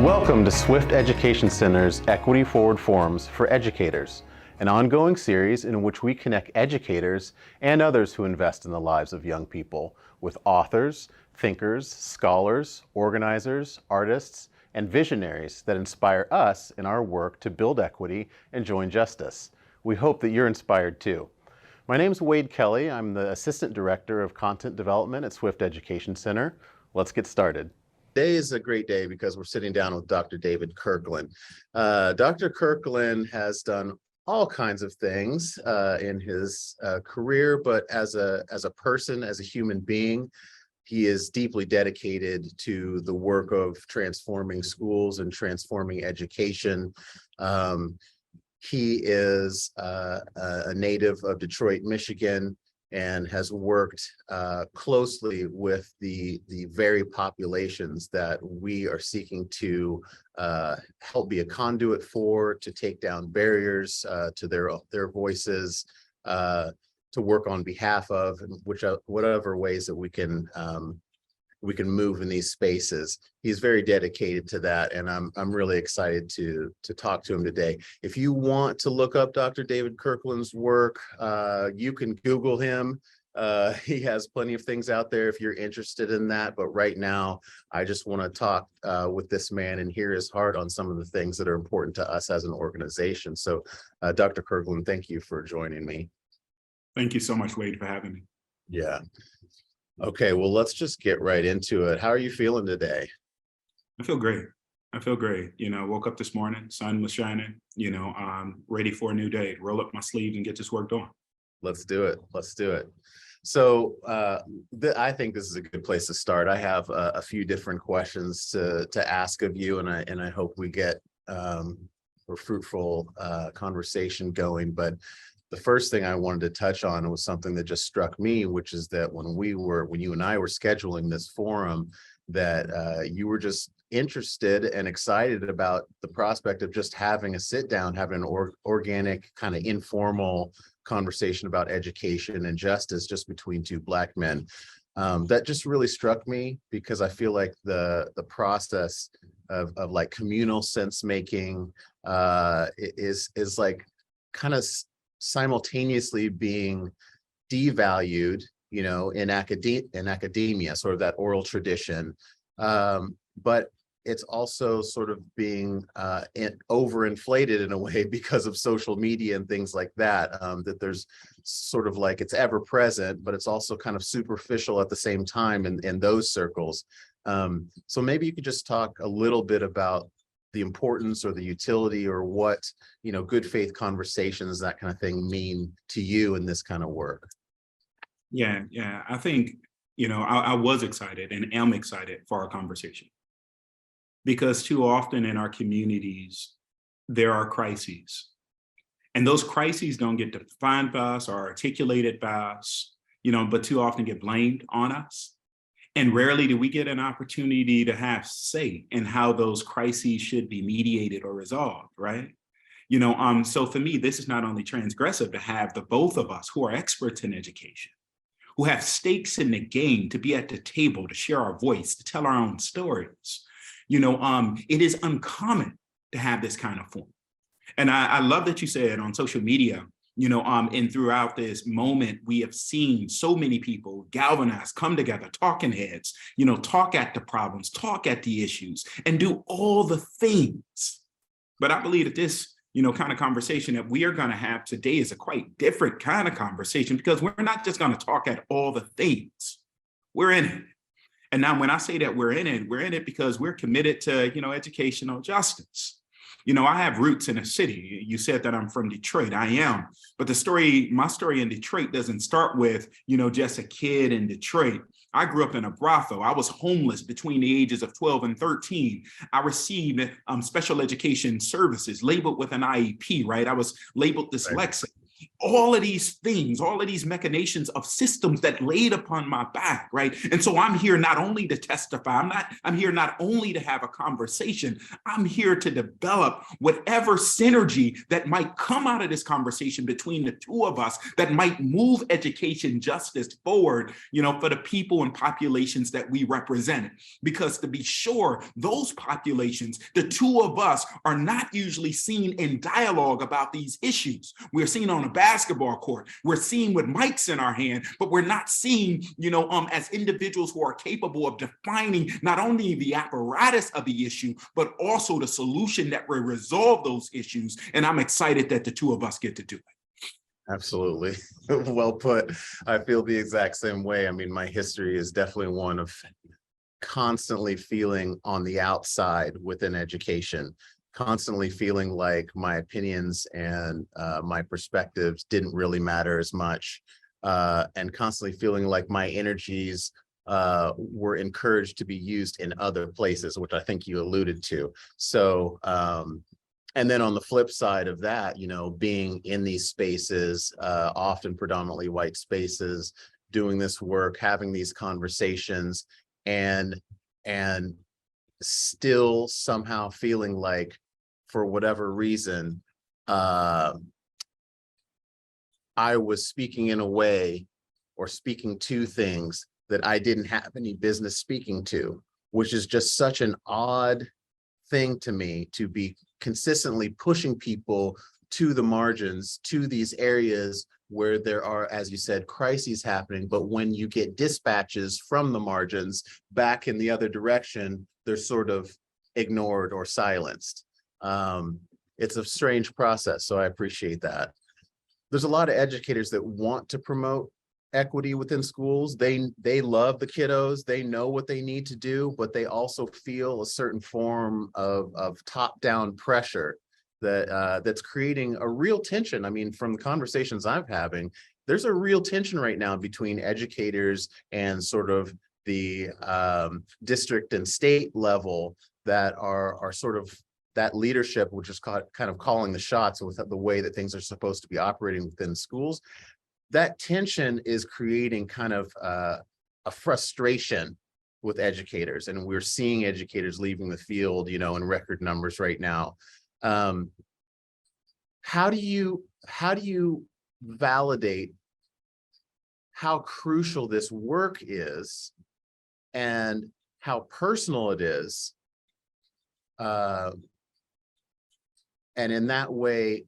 Welcome to Swift Education Center's Equity Forward Forums for Educators, an ongoing series in which we connect educators and others who invest in the lives of young people with authors, thinkers, scholars, organizers, artists, and visionaries that inspire us in our work to build equity and join justice. We hope that you're inspired too. My name is Wade Kelly. I'm the Assistant Director of Content Development at Swift Education Center. Let's get started. Today is a great day because we're sitting down with Dr. David Kirkland. Dr. Kirkland has done all kinds of things in his career, but as a person, as a human being, he is deeply dedicated to the work of transforming schools and transforming education. He is a native of Detroit, Michigan, and has worked closely with the very populations that we are seeking to help be a conduit for, to take down barriers to their voices, to work on behalf of, and whatever ways that we can move in these spaces. He's very dedicated to that, and I'm really excited to talk to him today. If you want to look up Dr. David Kirkland's work, you can Google him. He has plenty of things out there if you're interested in that, but right now I just want to talk with this man and hear his heart on some of the things that are important to us as an organization. So Dr. Kirkland, thank you for joining me. Thank you so much, Wade, for having me. Yeah. Okay, well, let's just get right into it. How are you feeling today? I feel great. I feel great. Woke up this morning, sun was shining, I'm ready for a new day. Roll up my sleeves and get this work done. Let's do it. Let's do it. So I think this is a good place to start. I have a few different questions to ask of you, and I hope we get a fruitful conversation going. But the first thing I wanted to touch on was something that just struck me, which is that when you and I were scheduling this forum, that you were just interested and excited about the prospect of just having a sit down, having an organic, kind of informal conversation about education and justice just between two Black men. That just really struck me because I feel like the process of like communal sense making is like kind of simultaneously being devalued, in academia, sort of that oral tradition, but it's also sort of being overinflated in a way because of social media and things like that, that there's sort of like it's ever present, but it's also kind of superficial at the same time in those circles. So maybe you could just talk a little bit about the importance or the utility or what, good faith conversations, that kind of thing, mean to you in this kind of work. Yeah. I think, I was excited and am excited for our conversation because too often in our communities, there are crises, and those crises don't get defined by us or articulated by us, but too often get blamed on us. And rarely do we get an opportunity to have say in how those crises should be mediated or resolved, right? So for me, this is not only transgressive to have the both of us who are experts in education, who have stakes in the game, to be at the table, to share our voice, to tell our own stories. It is uncommon to have this kind of forum. And I love that you said on social media, and throughout this moment, we have seen so many people galvanize, come together, talking heads, talk at the problems, talk at the issues, and do all the things. But I believe that this, kind of conversation that we are going to have today is a quite different kind of conversation, because we're not just going to talk at all the things. We're in it. And now when I say that we're in it because we're committed to, educational justice. I have roots in a city. You said that I'm from Detroit. I am. But my story in Detroit doesn't start with, just a kid in Detroit. I grew up in a brothel. I was homeless between the ages of 12 and 13. I received special education services labeled with an IEP, right? I was labeled dyslexic. all of these things, all of these machinations of systems that laid upon my back, right? And so I'm here not only to testify, I'm here not only to have a conversation, I'm here to develop whatever synergy that might come out of this conversation between the two of us that might move education justice forward, for the people and populations that we represent. Because to be sure, those populations, the two of us are not usually seen in dialogue about these issues. We're seen on a basketball court. We're seen with mics in our hand, but we're not seen, as individuals who are capable of defining not only the apparatus of the issue, but also the solution that will resolve those issues. And I'm excited that the two of us get to do it. Absolutely. Well put. I feel the exact same way. I mean, my history is definitely one of constantly feeling on the outside within education, constantly feeling like my opinions and my perspectives didn't really matter as much, and constantly feeling like my energies were encouraged to be used in other places, which I think you alluded to. So, and then on the flip side of that, being in these spaces, often predominantly white spaces, doing this work, having these conversations, and still somehow feeling like, for whatever reason, I was speaking in a way or speaking to things that I didn't have any business speaking to, which is just such an odd thing to me, to be consistently pushing people to the margins, to these areas where there are, as you said, crises happening. But when you get dispatches from the margins back in the other direction, they're sort of ignored or silenced. It's a strange process, so I appreciate that. There's a lot of educators that want to promote equity within schools. They love the kiddos, they know what they need to do, but they also feel a certain form of top-down pressure that's creating a real tension. I mean, from the conversations I'm having, there's a real tension right now between educators and sort of the district and state level that are sort of that leadership, which is kind of calling the shots with the way that things are supposed to be operating within schools. That tension is creating kind of a frustration with educators, and we're seeing educators leaving the field, in record numbers right now. How do you validate how crucial this work is and how personal it is? And in that way,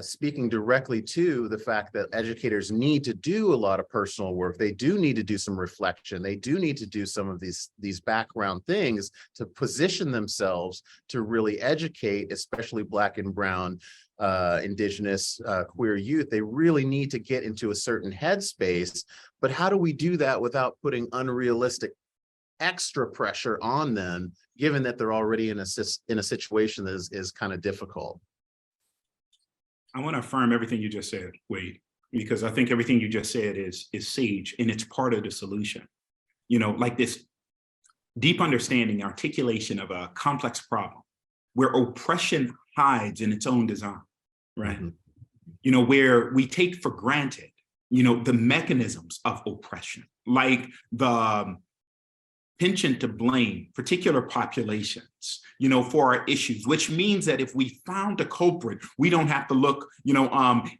speaking directly to the fact that educators need to do a lot of personal work, they do need to do some reflection, they do need to do some of these background things to position themselves to really educate, especially Black and Brown, Indigenous, queer youth. They really need to get into a certain headspace. But how do we do that without putting unrealistic extra pressure on them, given that they're already in a situation that is kind of difficult? I want to affirm everything you just said, Wade, because I think everything you just said is sage, and it's part of the solution. Like this deep understanding, articulation of a complex problem where oppression hides in its own design, right? Mm-hmm. Where we take for granted, the mechanisms of oppression, like the penchant to blame particular populations, for our issues, which means that if we found a culprit, we don't have to look,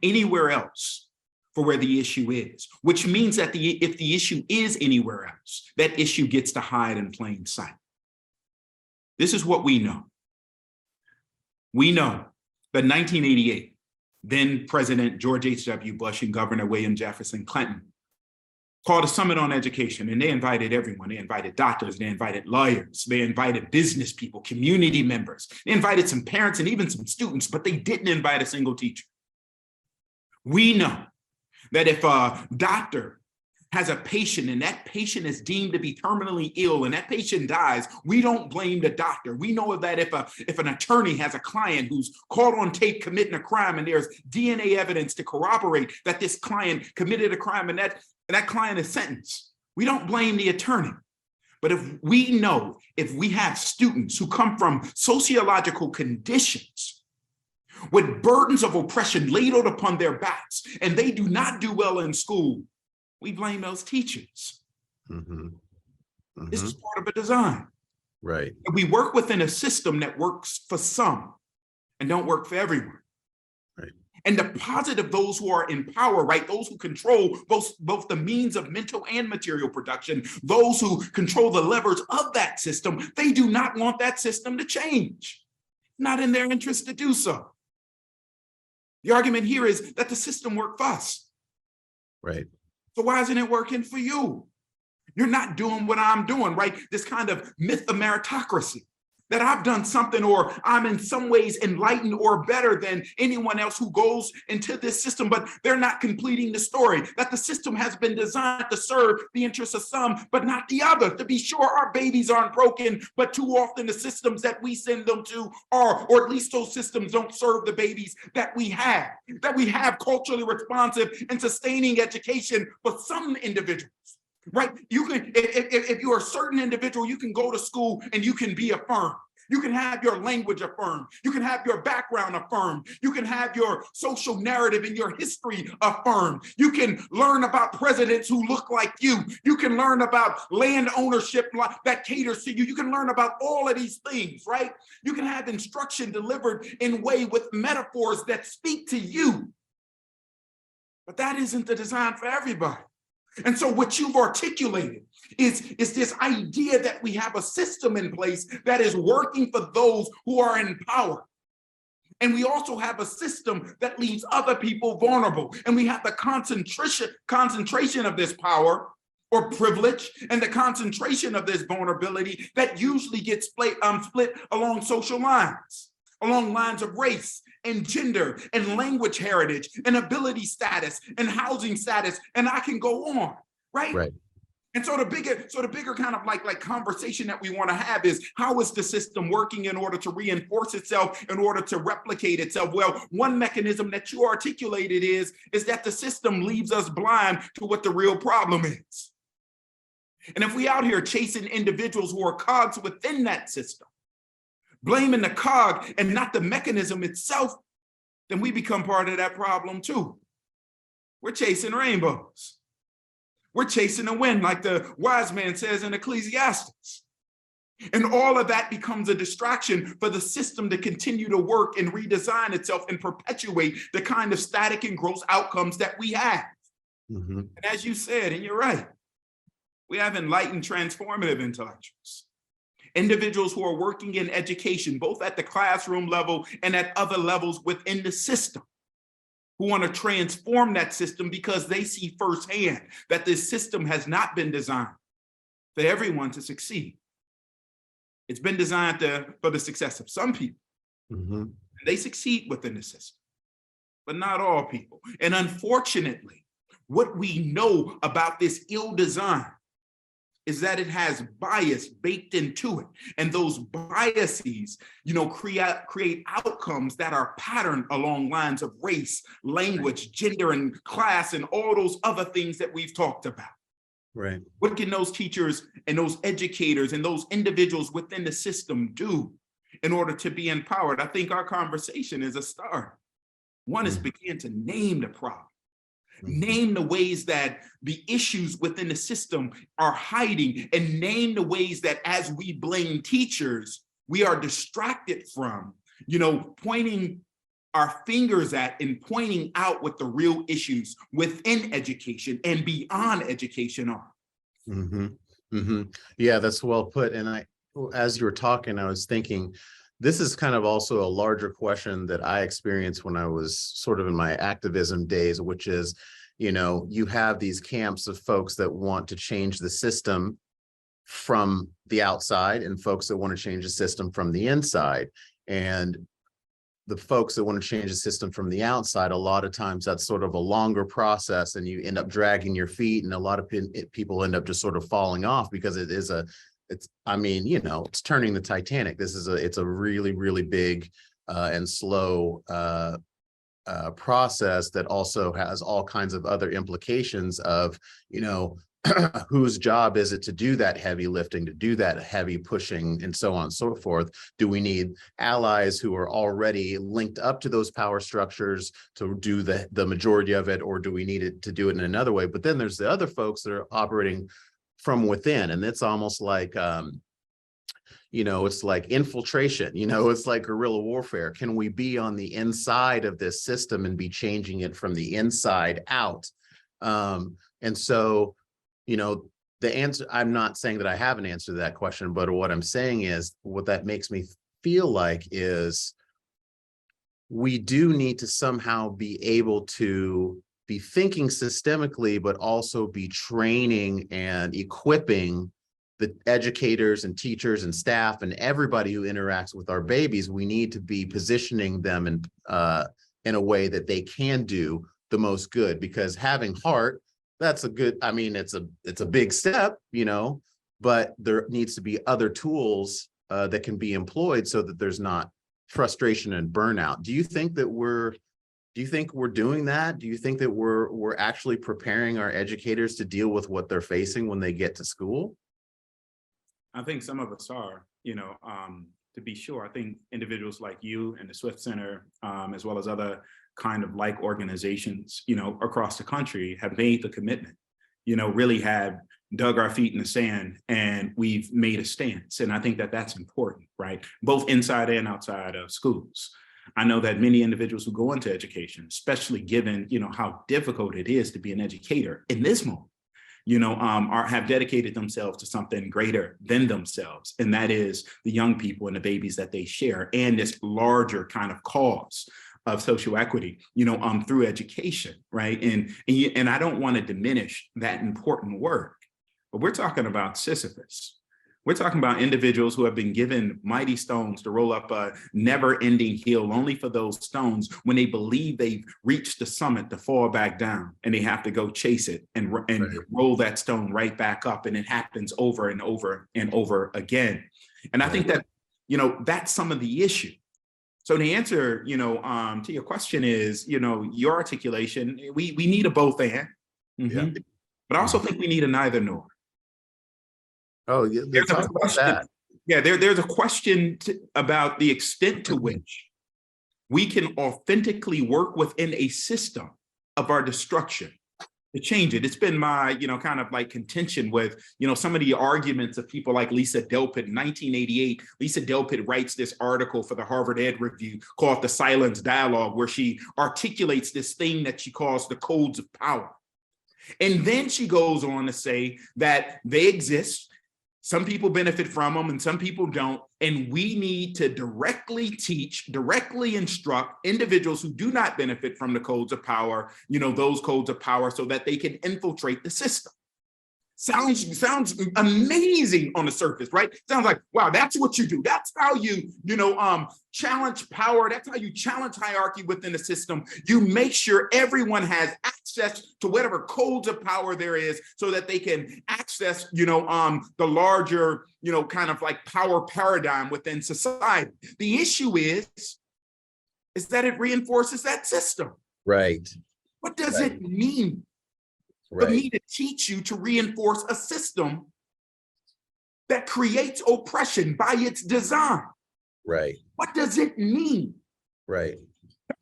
anywhere else for where the issue is, which means that if the issue is anywhere else, that issue gets to hide in plain sight. This is what we know. We know that 1988, then President George H.W. Bush and Governor William Jefferson Clinton called a summit on education, and they invited everyone. They invited doctors, they invited lawyers, they invited business people, community members, they invited some parents and even some students, but they didn't invite a single teacher. We know that if a doctor has a patient and that patient is deemed to be terminally ill and that patient dies, we don't blame the doctor. We know that if an attorney has a client who's caught on tape committing a crime and there's DNA evidence to corroborate that this client committed a crime and that client is sentenced, we don't blame the attorney. But if we have students who come from sociological conditions with burdens of oppression ladled upon their backs, and they do not do well in school, we blame those teachers. Mm-hmm. Mm-hmm. This is part of a design. Right. We work within a system that works for some and don't work for everyone. Right. And the deposit of those who are in power, right? Those who control both the means of mental and material production, those who control the levers of that system, they do not want that system to change. Not in their interest to do so. The argument here is that the system worked for us. Right. So why isn't it working for you? You're not doing what I'm doing, right? This kind of myth of meritocracy, that I've done something or I'm in some ways enlightened or better than anyone else who goes into this system, but they're not completing the story, that the system has been designed to serve the interests of some, but not the other. To be sure, our babies aren't broken, but too often the systems that we send them to are, or at least those systems don't serve the babies that we have culturally responsive and sustaining education for some individuals. Right? You can, if you're a certain individual, you can go to school and you can be affirmed. You can have your language affirmed. You can have your background affirmed. You can have your social narrative and your history affirmed. You can learn about presidents who look like you. You can learn about land ownership that caters to you. You can learn about all of these things, right? You can have instruction delivered in way with metaphors that speak to you. But that isn't the design for everybody. And so what you've articulated is this idea that we have a system in place that is working for those who are in power. And we also have a system that leaves other people vulnerable. And we have the concentration of this power or privilege and the concentration of this vulnerability that usually gets split along social lines, along lines of race and gender and language heritage and ability status and housing status, and I can go on, right? Right. And so the bigger kind of like conversation that we want to have is, how is the system working in order to reinforce itself, in order to replicate itself? Well, one mechanism that you articulated is that the system leaves us blind to what the real problem is. And if we out here chasing individuals who are cogs within that system, blaming the cog and not the mechanism itself, then we become part of that problem too. We're chasing rainbows. We're chasing the wind, like the wise man says in Ecclesiastes. And all of that becomes a distraction for the system to continue to work and redesign itself and perpetuate the kind of static and gross outcomes that we have. Mm-hmm. And as you said, and you're right, we have enlightened, transformative intellectuals. Individuals who are working in education, both at the classroom level and at other levels within the system, who want to transform that system because they see firsthand that this system has not been designed for everyone to succeed. It's been designed for the success of some people. Mm-hmm. And they succeed within the system, but not all people. And unfortunately, what we know about this ill design is that it has bias baked into it. And those biases, create outcomes that are patterned along lines of race, language, gender, and class, and all those other things that we've talked about. Right. What can those teachers and those educators and those individuals within the system do in order to be empowered? I think our conversation is a start. One is begin to name the problem. Name the ways that the issues within the system are hiding, and name the ways that as we blame teachers, we are distracted from, pointing our fingers at and pointing out what the real issues within education and beyond education are. Mm-hmm. Mm-hmm. Yeah, that's well put. And as you were talking, I was thinking, this is kind of also a larger question that I experienced when I was sort of in my activism days, which is, you have these camps of folks that want to change the system from the outside and folks that want to change the system from the inside. And the folks that want to change the system from the outside, a lot of times that's sort of a longer process and you end up dragging your feet, and a lot of people end up just sort of falling off because it's turning the Titanic. It's a really, really big and slow process that also has all kinds of other implications of, whose job is it to do that heavy lifting, to do that heavy pushing, and so on and so forth? Do we need allies who are already linked up to those power structures to do the majority of it, or do we need it to do it in another way? But then there's the other folks that are operating from within, and it's almost like it's like infiltration, it's like guerrilla warfare. Can we be on the inside of this system and be changing it from the inside out? And so, the answer, I'm not saying that I have an answer to that question, but what I'm saying is what that makes me feel like is we do need to somehow be able to be thinking systemically, but also be training and equipping the educators and teachers and staff and everybody who interacts with our babies. We need to be positioning them in a way that they can do the most good, because having heart, that's a good, it's a big step, but there needs to be other tools that can be employed so that there's not frustration and burnout. Do you think we're doing that? Do you think that we're actually preparing our educators to deal with what they're facing when they get to school? I think some of us are, to be sure. I think individuals like you and the Swift Center, as well as other kind of like organizations, across the country have made the commitment, really have dug our feet in the sand, and we've made a stance. And I think that that's important, right? Both inside and outside of schools. I know that many individuals who go into education, especially given, how difficult it is to be an educator in this moment, have dedicated themselves to something greater than themselves. And that is the young people and the babies that they share, and this larger kind of cause of social equity, through education, right? And I don't want to diminish that important work, but we're talking about Sisyphus. We're talking about individuals who have been given mighty stones to roll up a never-ending hill, only for those stones, when they believe they've reached the summit, to fall back down, and they have to go chase it and right. roll that stone right back up, and it happens over and over and over again. And I think that, that's some of the issue. So the answer, to your question is, your articulation, we need a both and, Yeah. but I also think we need a neither nor. Oh, yeah, There's a question. Yeah, there's a question about the extent to which we can authentically work within a system of our destruction to change it. It's been my, kind of like contention with, some of the arguments of people like Lisa Delpit. In 1988, Lisa Delpit writes this article for the Harvard Ed Review called The Silence Dialogue, where she articulates this thing that she calls the codes of power. And then she goes on to say that they exist. Some people benefit from them and some people don't. And we need to directly teach, directly instruct individuals who do not benefit from the codes of power, those codes of power, so that they can infiltrate the system. Sounds amazing on the surface, right? Sounds like, wow, that's what you do. That's how you, challenge power. That's how you challenge hierarchy within the system. You make sure everyone has access to whatever codes of power there is, so that they can access, the larger, kind of like power paradigm within society. The issue is that it reinforces that system. Right. What does it mean? For me to teach you to reinforce a system that creates oppression by its design? Right. What does it mean? Right.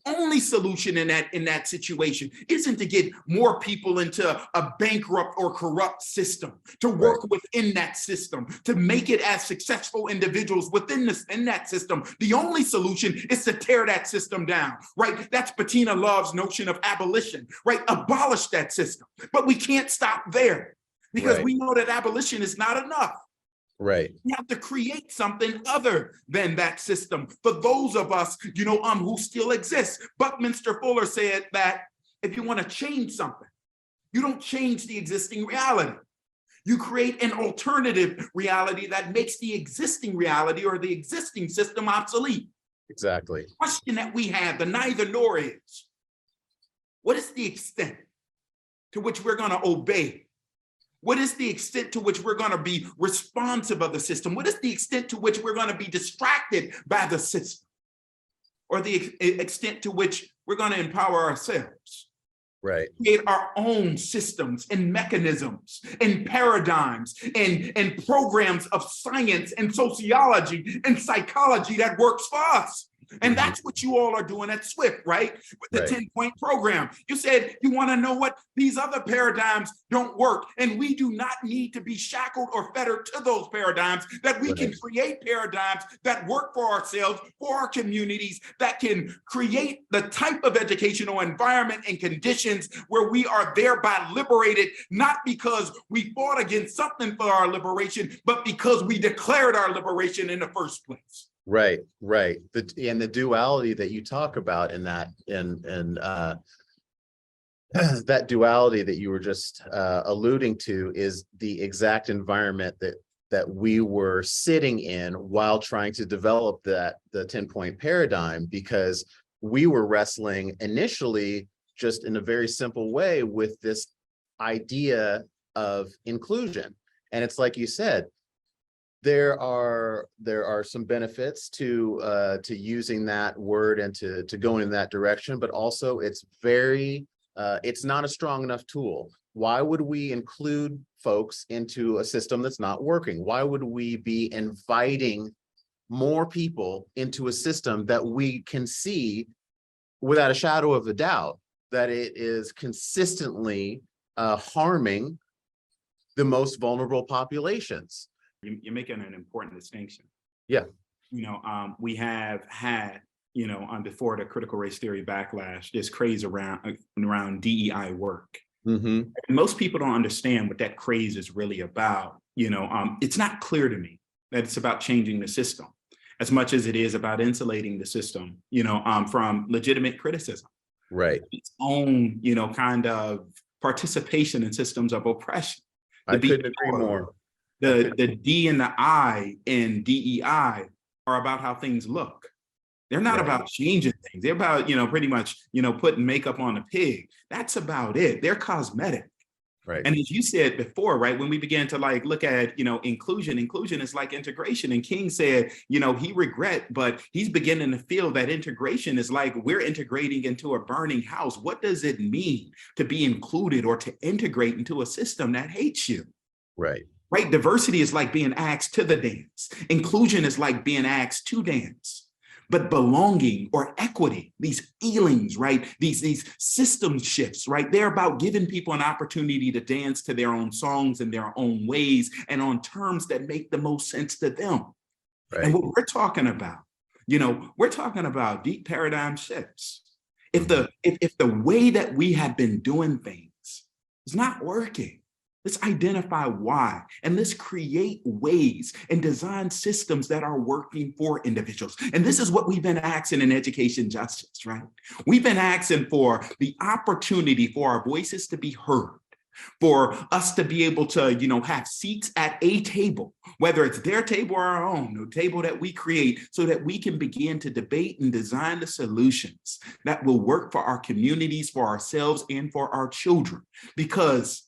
The only solution in that situation isn't to get more people into a bankrupt or corrupt system, to work within that system, to make it as successful individuals within that system. The only solution is to tear that system down, right? That's Bettina Love's notion of abolition, right? Abolish that system. But we can't stop there, because we know that abolition is not enough. Right. We have to create something other than that system for those of us, who still exist. Buckminster Fuller said that if you want to change something, you don't change the existing reality. You create an alternative reality that makes the existing reality or the existing system obsolete. Exactly. The question that we have, the neither nor, is, what is the extent to which we're going to obey? What is the extent to which we're going to be responsive of the system? What is the extent to which we're going to be distracted by the system? Or the extent to which we're going to empower ourselves? Right. Create our own systems and mechanisms and paradigms and programs of science and sociology and psychology that works for us. And that's what you all are doing at Swift, right? With the 10-point program. You said you want to know what these other paradigms don't work. And we do not need to be shackled or fettered to those paradigms, that we can create paradigms that work for ourselves, for our communities, that can create the type of educational environment and conditions where we are thereby liberated, not because we fought against something for our liberation, but because we declared our liberation in the first place. Right. The duality that you talk about in that, that duality that you were just alluding to is the exact environment that we were sitting in while trying to develop the 10-point paradigm, because we were wrestling initially just in a very simple way with this idea of inclusion. And it's like you said, there are some benefits to using that word and to going in that direction, but also it's not a strong enough tool. Why would we include folks into a system that's not working? Why would we be inviting more people into a system that we can see without a shadow of a doubt that it is consistently harming the most vulnerable populations? You're making an important distinction. Yeah. We have had, before the critical race theory backlash, this craze around DEI work. And most people don't understand what that craze is really about. It's not clear to me that it's about changing the system as much as it is about insulating the system, from legitimate criticism. Right. Its own, kind of participation in systems of oppression. I couldn't agree more. The D and the I in DEI are about how things look. They're not about changing things. They're about, pretty much, putting makeup on a pig. That's about it. They're cosmetic. Right. And as you said before, right, when we began to look at, inclusion is like integration. And King said, he regret, but he's beginning to feel that integration is like we're integrating into a burning house. What does it mean to be included or to integrate into a system that hates you? Right. Right. Diversity is like being asked to the dance. Inclusion is like being asked to dance. But belonging or equity, these feelings, right? These system shifts, right? They're about giving people an opportunity to dance to their own songs in their own ways and on terms that make the most sense to them. Right. And what we're talking about, we're talking about deep paradigm shifts. If the way that we have been doing things is not working, let's identify why, and let's create ways and design systems that are working for individuals. And this is what we've been asking in education justice, right? We've been asking for the opportunity for our voices to be heard, for us to be able to, have seats at a table, whether it's their table or our own, the table that we create, so that we can begin to debate and design the solutions that will work for our communities, for ourselves, and for our children. Because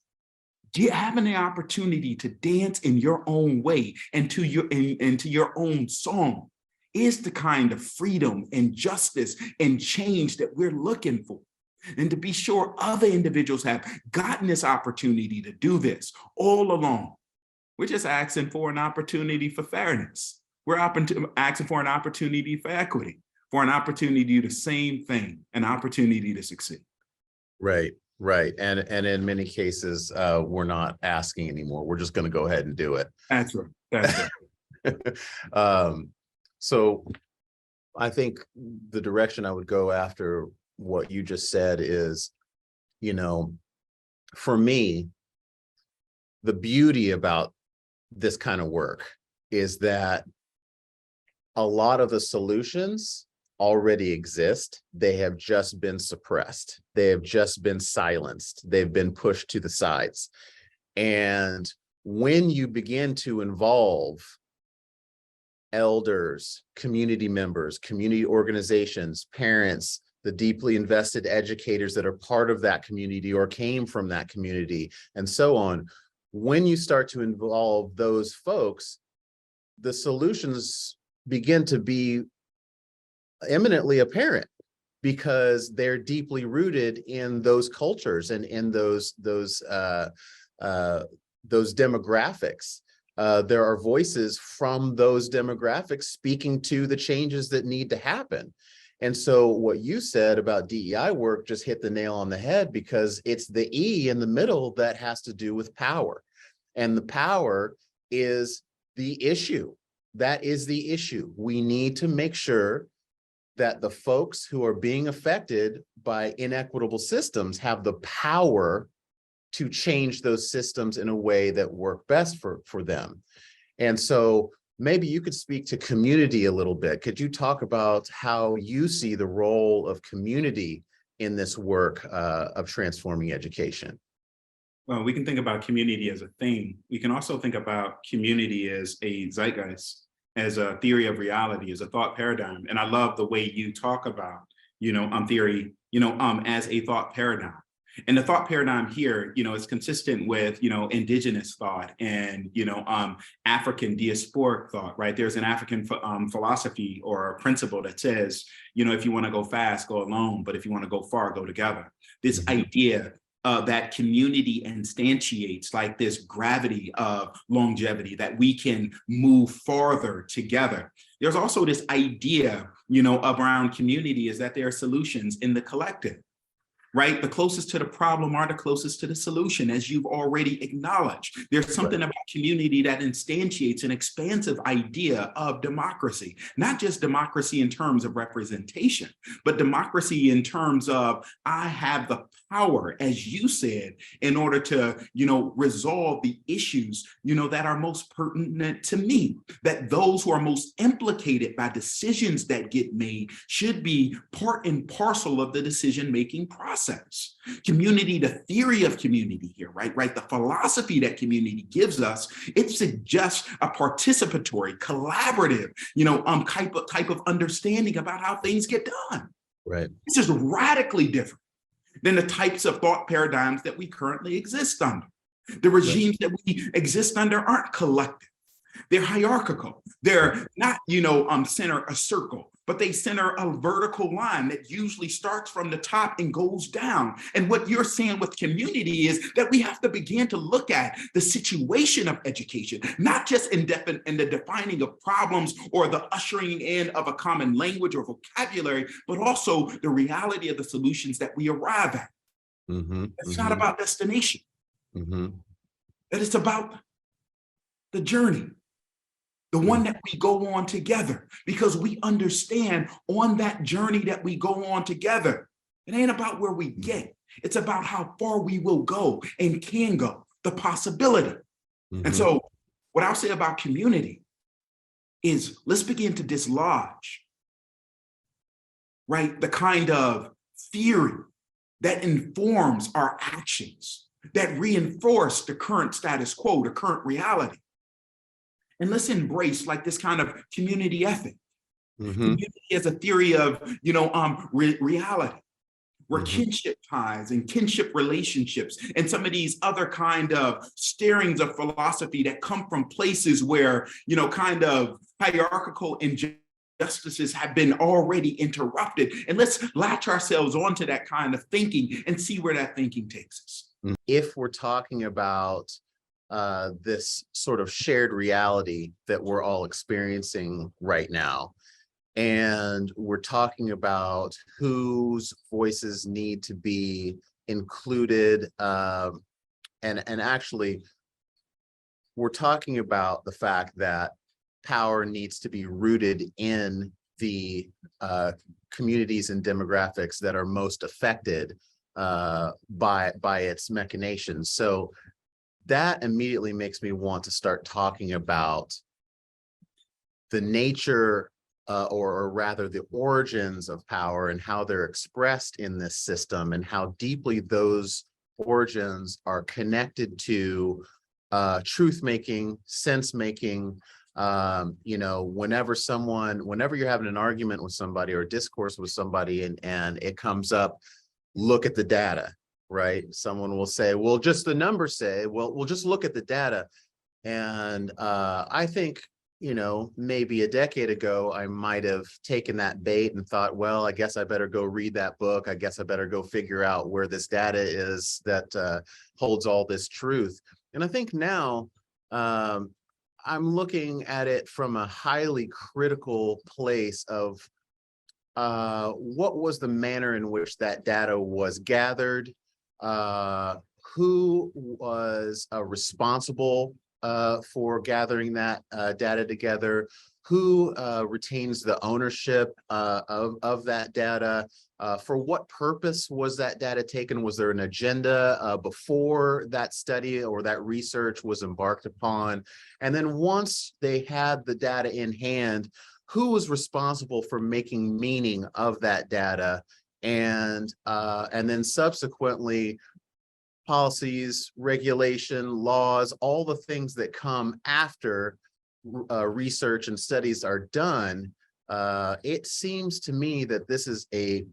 having the opportunity to dance in your own way and to your own song is the kind of freedom and justice and change that we're looking for. And to be sure other individuals have gotten this opportunity to do this all along. We're just asking for an opportunity for fairness. We're asking for an opportunity for equity, for an opportunity to do the same thing, an opportunity to succeed. Right. And in many cases, we're not asking anymore. We're just going to go ahead and do it. That's right. So I think the direction I would go after what you just said is, for me, the beauty about this kind of work is that a lot of the solutions already exist. They have just been suppressed. They have just been silenced. They've been pushed to the sides. And when you begin to involve elders, community members, community organizations, parents, the deeply invested educators that are part of that community or came from that community, and so on, when you start to involve those folks, the solutions begin to be eminently apparent. because they're deeply rooted in those cultures and in those demographics. There are voices from those demographics speaking to the changes that need to happen. And so what you said about DEI work just hit the nail on the head, because it's the E in the middle that has to do with power. And the power is the issue. That is the issue. We need to make sure that the folks who are being affected by inequitable systems have the power to change those systems in a way that work best for them. And so maybe you could speak to community a little bit. Could you talk about how you see the role of community in this work of transforming education? Well, we can think about community as a thing. We can also think about community as a zeitgeist, as a theory of reality, as a thought paradigm. And I love the way you talk about, theory, as a thought paradigm. And the thought paradigm here, is consistent with, indigenous thought and, African diasporic thought, right? There's an African philosophy or principle that says, if you want to go fast, go alone, but if you want to go far, go together. This idea that community instantiates like this gravity of longevity, that we can move farther together. There's also this idea, around community, is that there are solutions in the collective, right? The closest to the problem are the closest to the solution, as you've already acknowledged. There's something about community that instantiates an expansive idea of democracy, not just democracy in terms of representation, but democracy in terms of I have the power, as you said, in order to, resolve the issues, that are most pertinent to me, that those who are most implicated by decisions that get made should be part and parcel of the decision-making process. Community, the theory of community here, right? The philosophy that community gives us, it suggests a participatory, collaborative, type of understanding about how things get done. Right. This is radically different than the types of thought paradigms that we currently exist under. The regimes that we exist under aren't collective. They're hierarchical. They're not, center a circle, but they center a vertical line that usually starts from the top and goes down. And what you're saying with community is that we have to begin to look at the situation of education, not just in the defining of problems or the ushering in of a common language or vocabulary, but also the reality of the solutions that we arrive at. It's not about destination. That it's about the journey. The one that we go on together, because we understand on that journey that we go on together, it ain't about where we get. It's about how far we will go and can go, the possibility. And so what I'll say about community is let's begin to dislodge, right, the kind of theory that informs our actions, that reinforce the current status quo, the current reality. And let's embrace like this kind of community ethic. Community as a theory of, reality, where kinship ties and kinship relationships and some of these other kind of stirrings of philosophy that come from places where, kind of hierarchical injustices have been already interrupted. And let's latch ourselves onto that kind of thinking and see where that thinking takes us. If we're talking about this sort of shared reality that we're all experiencing right now, and we're talking about whose voices need to be included, and actually we're talking about the fact that power needs to be rooted in the communities and demographics that are most affected by its machinations. So that immediately makes me want to start talking about the nature or rather the origins of power and how they're expressed in this system, and how deeply those origins are connected to truth making, sense making. Whenever you're having an argument with somebody or a discourse with somebody and it comes up, look at the data. Right? Someone will say, well, just the numbers say, well, we'll just look at the data. And I think maybe a decade ago, I might have taken that bait and thought, well, I guess I better go read that book. I guess I better go figure out where this data is that holds all this truth. And I think now I'm looking at it from a highly critical place of what was the manner in which that data was gathered, who was responsible for gathering that data together, who retains the ownership of that data, for what purpose was that data taken? Was there an agenda before that study or that research was embarked upon? And then once they had the data in hand, who was responsible for making meaning of that data? And then subsequently, policies, regulation, laws, all the things that come after research and studies are done. It seems to me that this is a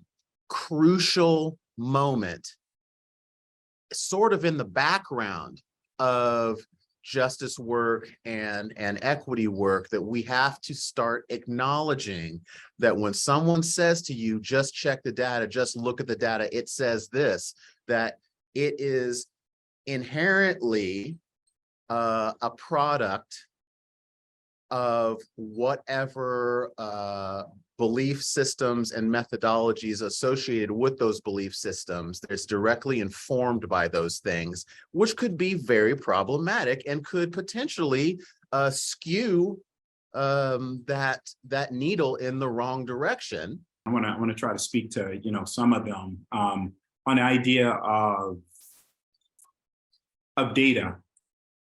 crucial moment, sort of in the background of justice work and equity work, that we have to start acknowledging that when someone says to you, just check the data, just look at the data, it says this, that it is inherently a product of whatever belief systems and methodologies associated with those belief systems that's directly informed by those things, which could be very problematic and could potentially skew that needle in the wrong direction. I want to try to speak to some of them on the idea of data,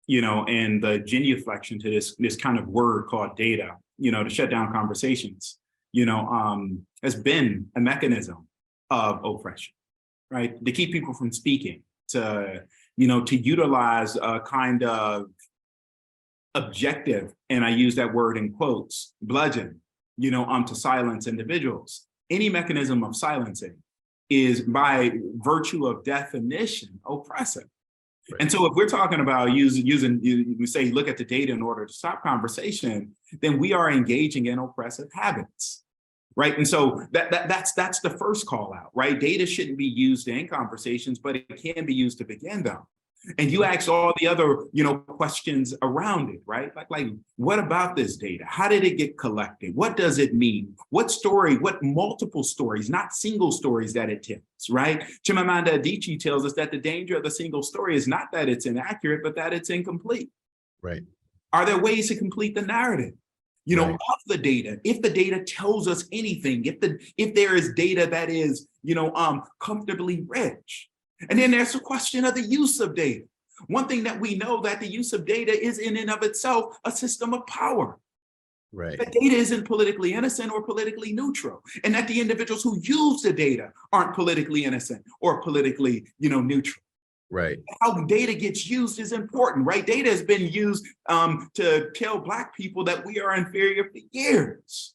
and the genuflection to this kind of word called data, to shut down conversations, has been a mechanism of oppression, right? To keep people from speaking, to utilize a kind of objective, and I use that word in quotes, bludgeon, to silence individuals. Any mechanism of silencing is by virtue of definition oppressive. Right. And so if we're talking about using, we say, look at the data in order to stop conversation, then we are engaging in oppressive habits, right? And so that's the first call out, right? Data shouldn't be used in conversations, but it can be used to begin them. And you ask all the other, questions around it, right? Like, what about this data? How did it get collected? What does it mean? What story, what multiple stories, not single stories that it tells, right? Chimamanda Adichie tells us that the danger of the single story is not that it's inaccurate, but that it's incomplete. Right. Are there ways to complete the narrative? Right. Of the data, if the data tells us anything, if there is data that is, comfortably rich. And then there's the question of the use of data. One thing that we know, that the use of data is in and of itself a system of power. Right. That data isn't politically innocent or politically neutral, and that the individuals who use the data aren't politically innocent or politically, neutral. Right. How data gets used is important, right? Data has been used to tell Black people that we are inferior for years,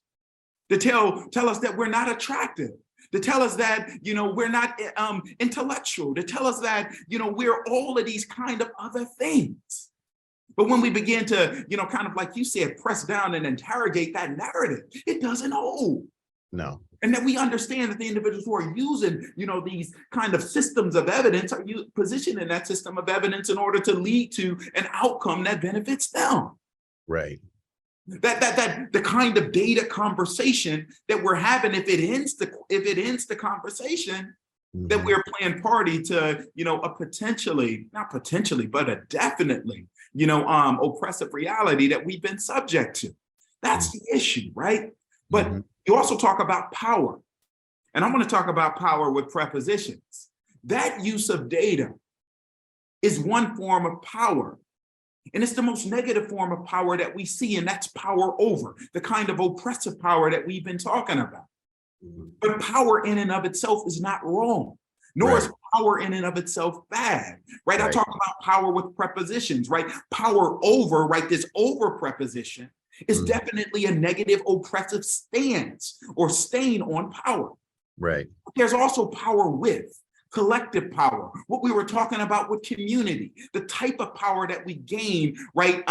to tell us that we're not attractive, to tell us that, we're not intellectual, to tell us that, we're all of these kind of other things. But when we begin to, kind of like you said, press down and interrogate that narrative, it doesn't hold. No. And that we understand that the individuals who are using, these kind of systems of evidence are positioned in that system of evidence in order to lead to an outcome that benefits them. Right. That the kind of data conversation that we're having, if it ends the conversation, that we're playing party to, a potentially, not potentially, but a definitely, oppressive reality that we've been subject to. That's the issue, right? But you also talk about power. And I'm going to talk about power with prepositions. That use of data is one form of power. And it's the most negative form of power that we see, and that's power over, the kind of oppressive power that we've been talking about. But power in and of itself is not wrong, nor is power in and of itself bad, right? I talk about power with prepositions, right? Power over, right? This over preposition is definitely a negative oppressive stance or stain on power. Right. There's also power with. collective power, what we were talking about with community, the type of power that we gain, right,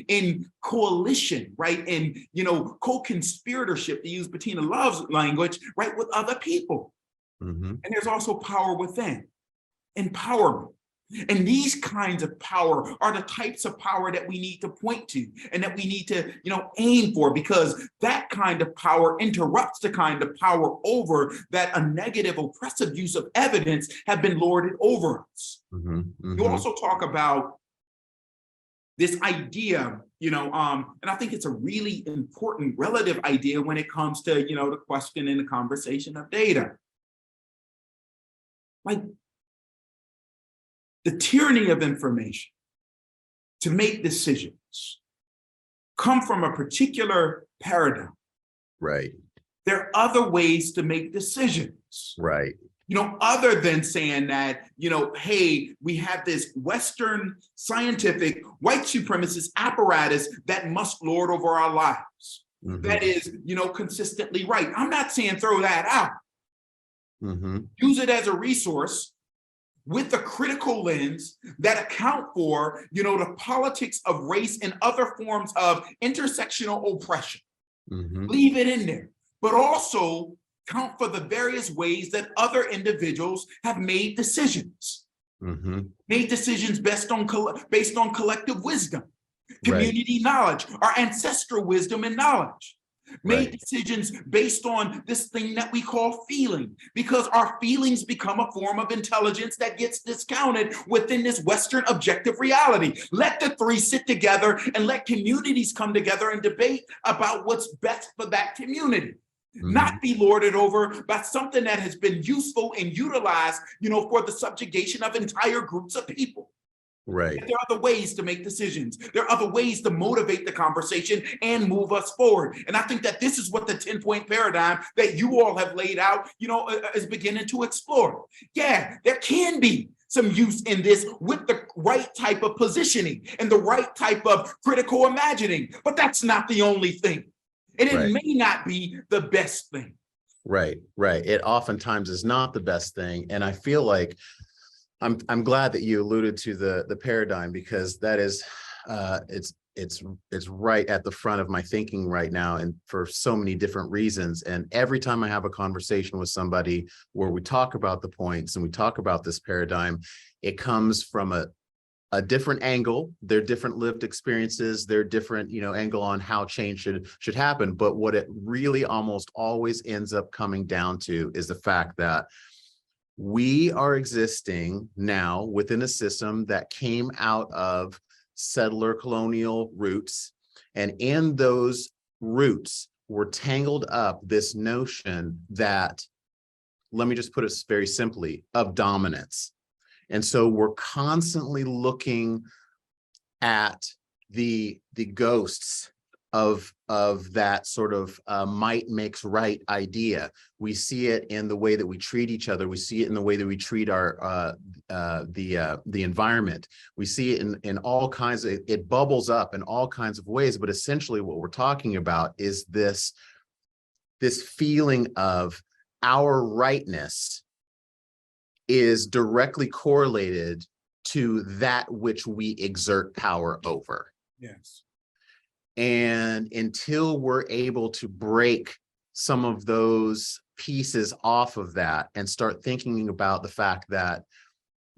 in coalition, right, in, co-conspiratorship, to use Bettina Love's language, right, with other people. And there's also power within, empowerment. And these kinds of power are the types of power that we need to point to and that we need to, aim for, because that kind of power interrupts the kind of power over that a negative, oppressive use of evidence have been lorded over us. You also talk about this idea, and I think it's a really important relative idea when it comes to, the question and the conversation of data. Like, the tyranny of information to make decisions come from a particular paradigm. Right. There are other ways to make decisions. Right. Other than saying that, hey, we have this Western scientific white supremacist apparatus that must lord over our lives. That is, consistently right. I'm not saying throw that out. Use it as a resource with a critical lens that account for, the politics of race and other forms of intersectional oppression. Leave it in there, but also count for the various ways that other individuals have made decisions. Made decisions based on collective wisdom, community knowledge, our ancestral wisdom and knowledge. Made decisions based on this thing that we call feeling, because our feelings become a form of intelligence that gets discounted within this Western objective reality. Let the three sit together and let communities come together and debate about what's best for that community. Not be lorded over by something that has been useful and utilized, for the subjugation of entire groups of people. Right. There are other ways to make decisions. There are other ways to motivate the conversation and move us forward. And I think that this is what the 10-point paradigm that you all have laid out, is beginning to explore. Yeah, there can be some use in this with the right type of positioning and the right type of critical imagining, but that's not the only thing. And it may not be the best thing. Right. It oftentimes is not the best thing. And I feel like I'm glad that you alluded to the paradigm, because that is it's right at the front of my thinking right now, and for so many different reasons. And every time I have a conversation with somebody where we talk about the points and we talk about this paradigm, it comes from a different angle, their different lived experiences, their different, angle on how change should happen. But what it really almost always ends up coming down to is the fact that we are existing now within a system that came out of settler colonial roots. And in those roots were tangled up this notion that, let me just put it very simply, of dominance. And so we're constantly looking at the ghosts of that sort of might makes right idea. We see it in the way that we treat each other. We see it in the way that we treat our the environment. We see it in all kinds of, it bubbles up in all kinds of ways. But essentially what we're talking about is this feeling of our rightness is directly correlated to that which we exert power over. Yes. And until we're able to break some of those pieces off of that and start thinking about the fact that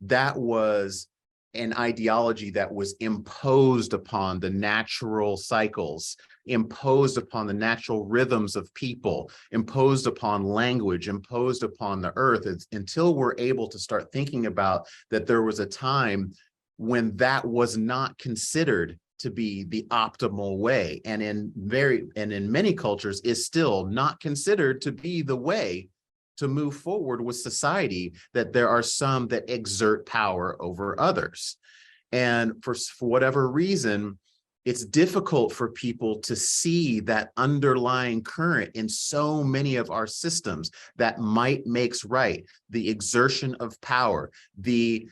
that was an ideology that was imposed upon the natural cycles, imposed upon the natural rhythms of people, imposed upon language, imposed upon the earth, until we're able to start thinking about that there was a time when that was not considered to be the optimal way, and in many cultures is still not considered to be the way to move forward with society, that there are some that exert power over others. And for whatever reason, it's difficult for people to see that underlying current in so many of our systems, that might makes right, the exertion of power, the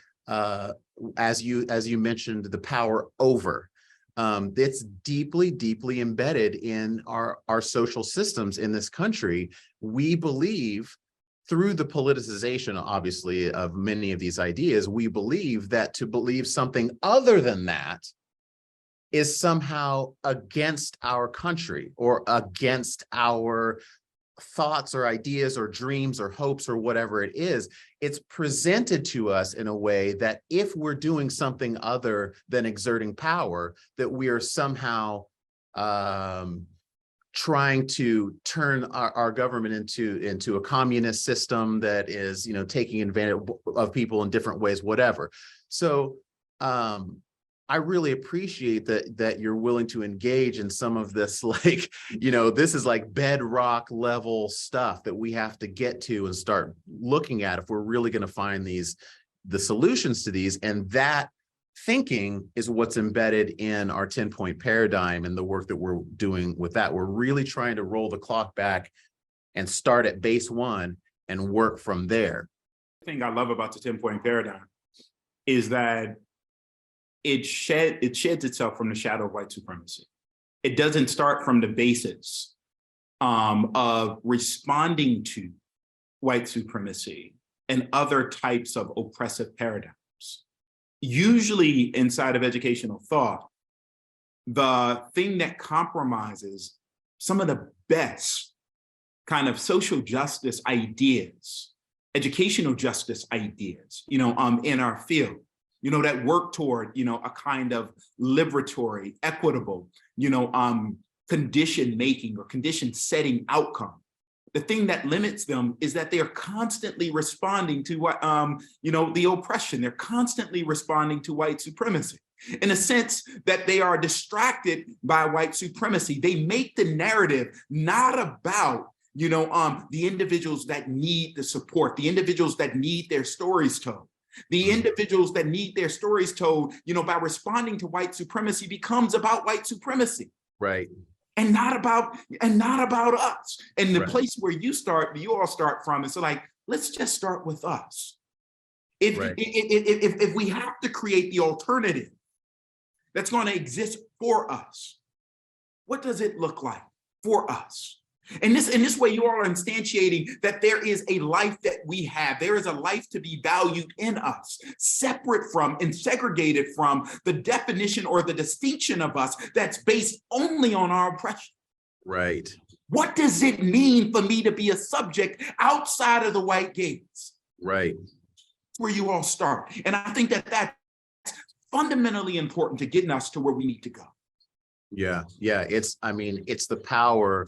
as you mentioned, the power over. It's deeply, deeply embedded in our social systems in this country. We believe through the politicization, obviously, of many of these ideas, we believe that to believe something other than that is somehow against our country or against our thoughts or ideas or dreams or hopes or whatever it is. It's presented to us in a way that if we're doing something other than exerting power, that we are somehow trying to turn our government into a communist system that is, taking advantage of people in different ways, whatever. So I really appreciate that you're willing to engage in some of this, like, this is like bedrock level stuff that we have to get to and start looking at if we're really going to find the solutions to these. And that thinking is what's embedded in our 10-point paradigm and the work that we're doing with that. We're really trying to roll the clock back and start at base one and work from there. The thing I love about the 10-point paradigm is that it sheds itself from the shadow of white supremacy. It doesn't start from the basis of responding to white supremacy and other types of oppressive paradigms. Usually inside of educational thought, the thing that compromises some of the best kind of social justice ideas, educational justice ideas, in our field, that work toward, a kind of liberatory, equitable, condition making or condition setting outcome. The thing that limits them is that they are constantly responding to what, the oppression. They're constantly responding to white supremacy in a sense that they are distracted by white supremacy. They make the narrative not about, the individuals that need the support, the individuals that need their stories told. The individuals that need their stories told, by responding to white supremacy becomes about white supremacy. Right. And not about us. And the Right. place where you all start from is like, let's just start with us. If we have to create the alternative that's going to exist for us, what does it look like for us? And in this way, you all are instantiating that there is a life that we have. There is a life to be valued in us, separate from and segregated from the definition or the distinction of us that's based only on our oppression. Right. What does it mean for me to be a subject outside of the white gaze? Right. That's where you all start. And I think that that's fundamentally important to getting us to where we need to go. Yeah. It's the power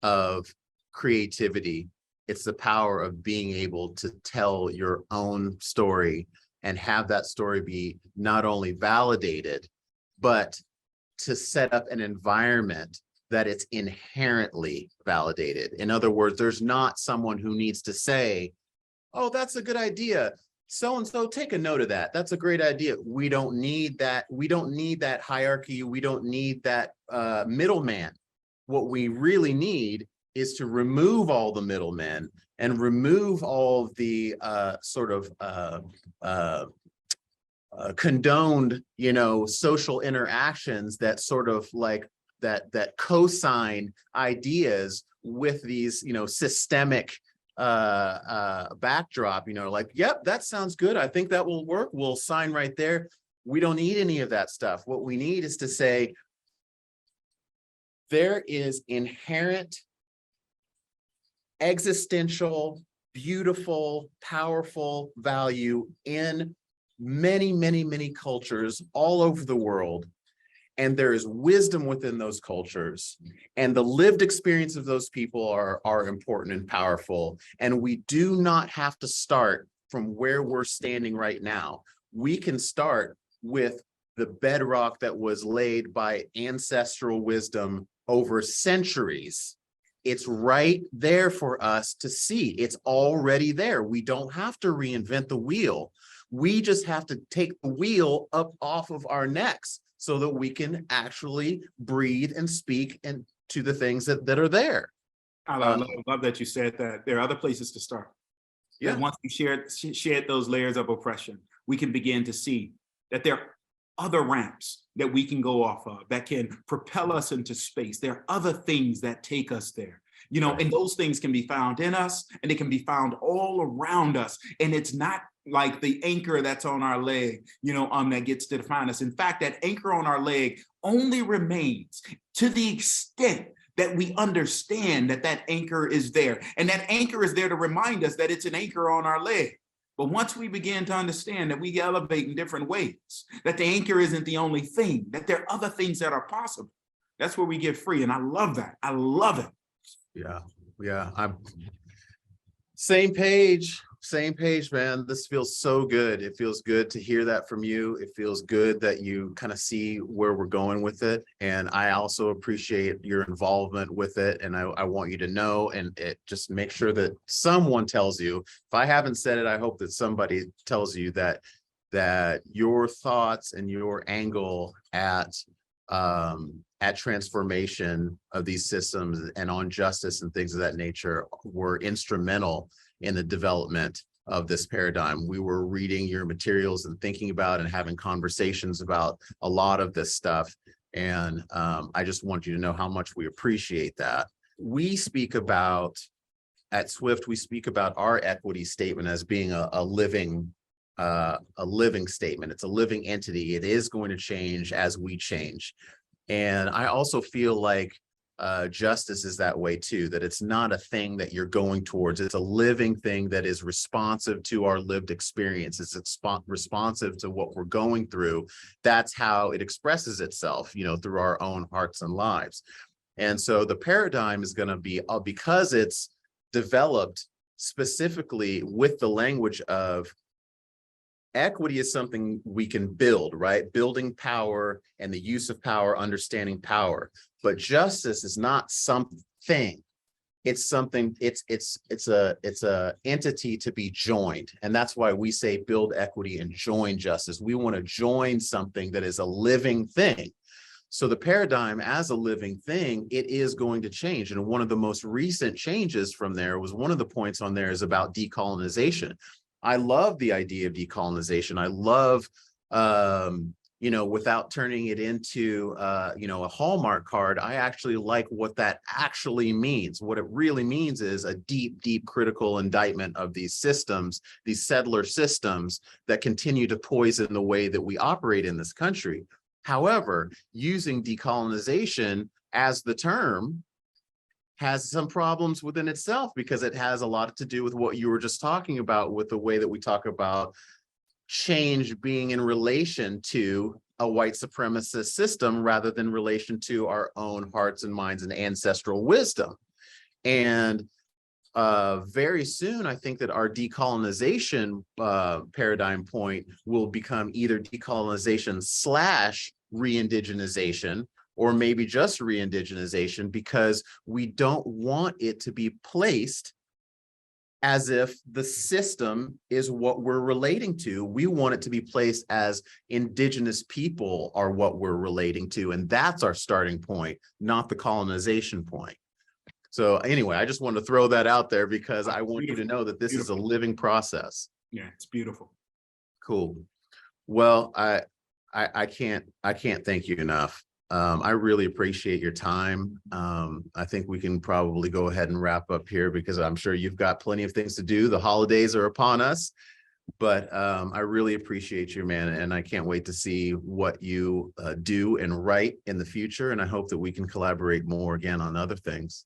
of creativity. It's the power of being able to tell your own story and have that story be not only validated, but to set up an environment that it's inherently validated. In other words, there's not someone who needs to say, oh, that's a good idea. So-and-so, take a note of that. That's a great idea. We don't need that. We don't need that hierarchy. We don't need that middleman. What we really need is to remove all the middlemen and remove all the condoned, social interactions that sort of like that co-sign ideas with these, systemic backdrop, like, yep, that sounds good. I think that will work. We'll sign right there. We don't need any of that stuff. What we need is to say, there is inherent, existential, beautiful, powerful value in many, many, many cultures all over the world. And there is wisdom within those cultures. And the lived experience of those people are important and powerful. And we do not have to start from where we're standing right now. We can start with the bedrock that was laid by ancestral wisdom over centuries. It's right there for us to see. It's already there. We don't have to reinvent the wheel. We just have to take the wheel up off of our necks so that we can actually breathe and speak and to the things that are there. I love that you said that. There are other places to start. Yeah. And once we shared those layers of oppression, we can begin to see that there are other ramps that we can go off of that can propel us into space. There are other things that take us there. And those things can be found in us, and they can be found all around us. And it's not like the anchor that's on our leg, that gets to define us. In fact, that anchor on our leg only remains to the extent that we understand that that anchor is there. And that anchor is there to remind us that it's an anchor on our leg. But once we begin to understand that we elevate in different ways, that the anchor isn't the only thing, that there are other things that are possible, that's where we get free. And I love that. I love it. Yeah. I'm same page, man. This feels so good. It feels good to hear that from you. It feels good that you kind of see where we're going with it. And I also appreciate your involvement with it. And I want you to know, and just make sure that someone tells you. If I haven't said it, I hope that somebody tells you that your thoughts and your angle at transformation of these systems and on justice and things of that nature were instrumental in the development of this paradigm. We were reading your materials and thinking about and having conversations about a lot of this stuff. And I just want you to know how much we appreciate that. We speak about, at Swift, we speak about our equity statement as being a living statement. It's a living entity. It is going to change as we change. And I also feel like justice is that way too, that it's not a thing that you're going towards. It's a living thing that is responsive to our lived experience. It's responsive to what we're going through. That's how it expresses itself, through our own hearts and lives. And so the paradigm is going to be, because it's developed specifically with the language of equity is something we can build, right? Building power and the use of power, understanding power. But justice is not something. It's something, it's a entity to be joined. And that's why we say build equity and join justice. We want to join something that is a living thing. So the paradigm as a living thing, it is going to change. And one of the most recent changes from there was, one of the points on there is about decolonization. I love the idea of decolonization. I love, without turning it into, a Hallmark card, I actually like what that actually means. What it really means is a deep, deep critical indictment of these systems, these settler systems that continue to poison the way that we operate in this country. However, using decolonization as the term has some problems within itself, because it has a lot to do with what you were just talking about, with the way that we talk about change being in relation to a white supremacist system rather than relation to our own hearts and minds and ancestral wisdom. And very soon, I think that our decolonization paradigm point will become either decolonization / re-indigenization, or maybe just re-indigenization, because we don't want it to be placed as if the system is what we're relating to. We want it to be placed as indigenous people are what we're relating to. And that's our starting point, not the colonization point. So anyway, I just wanted to throw that out there because I want you to know that this is a living process. Yeah, it's beautiful. Cool. Well, I can't thank you enough. I really appreciate your time. I think we can probably go ahead and wrap up here, because I'm sure you've got plenty of things to do. The holidays are upon us, but I really appreciate you, man. And I can't wait to see what you do and write in the future. And I hope that we can collaborate more again on other things.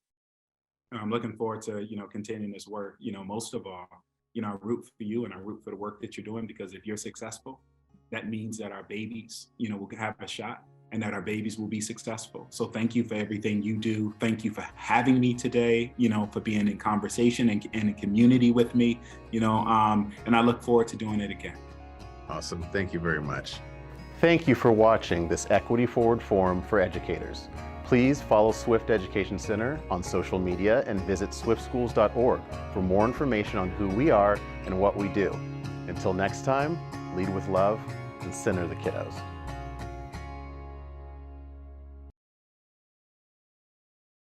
I'm looking forward to, continuing this work. Most of all, I root for you and I root for the work that you're doing, because if you're successful, that means that our babies, will have a shot, and that our babies will be successful. So thank you for everything you do. Thank you for having me today, for being in conversation and in community with me, and I look forward to doing it again. Awesome. Thank you very much. Thank you for watching this Equity Forward Forum for Educators. Please follow Swift Education Center on social media and visit swiftschools.org for more information on who we are and what we do. Until next time, lead with love and center the kiddos.